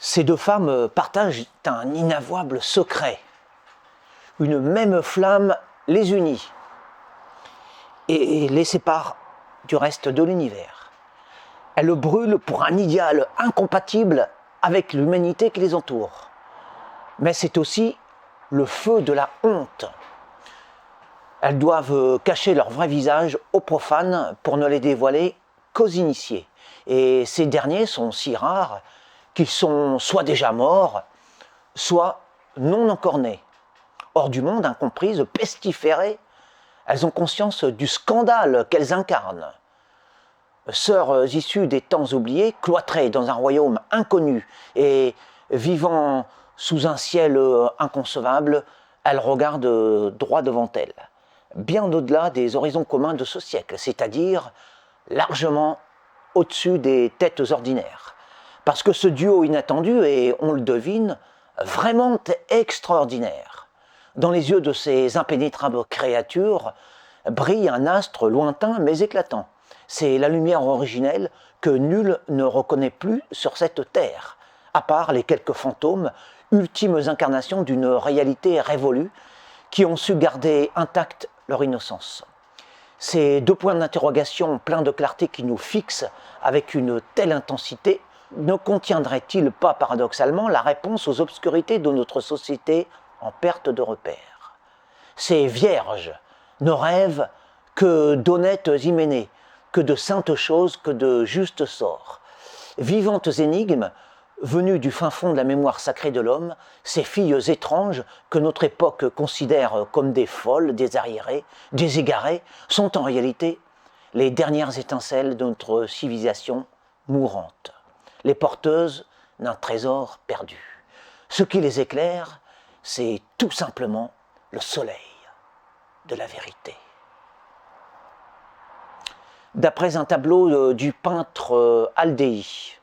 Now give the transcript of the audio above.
Ces deux femmes partagent un inavouable secret. Une même flamme les unit et les sépare du reste de l'univers. Elles brûlent pour un idéal incompatible avec l'humanité qui les entoure. Mais c'est aussi le feu de la honte. Elles doivent cacher leur vrai visage aux profanes pour ne les dévoiler qu'aux initiés. Et ces derniers sont si rares qu'ils sont soit déjà morts, soit non encore nés. Hors du monde, incomprises, pestiférées, elles ont conscience du scandale qu'elles incarnent. Sœurs issues des temps oubliés, cloîtrées dans un royaume inconnu et vivant sous un ciel inconcevable, elles regardent droit devant elles, bien au-delà des horizons communs de ce siècle, c'est-à-dire largement au-dessus des têtes ordinaires. Parce que ce duo inattendu est, on le devine, vraiment extraordinaire. Dans les yeux de ces impénétrables créatures brille un astre lointain mais éclatant. C'est la lumière originelle que nul ne reconnaît plus sur cette terre, à part les quelques fantômes, ultimes incarnations d'une réalité révolue, qui ont su garder intacte leur innocence. Ces deux points d'interrogation pleins de clarté qui nous fixent avec une telle intensité ne contiendraient-ils pas paradoxalement la réponse aux obscurités de notre société en perte de repères? Ces vierges ne rêvent que d'honnêtes hyménées, que de saintes choses, que de justes sorts. Vivantes énigmes, venues du fin fond de la mémoire sacrée de l'homme, ces filles étranges que notre époque considère comme des folles, des arriérées, des égarées, sont en réalité les dernières étincelles de notre civilisation mourante, les porteuses d'un trésor perdu. Ce qui les éclaire, c'est tout simplement le soleil de la vérité. D'après un tableau du peintre Aldéi,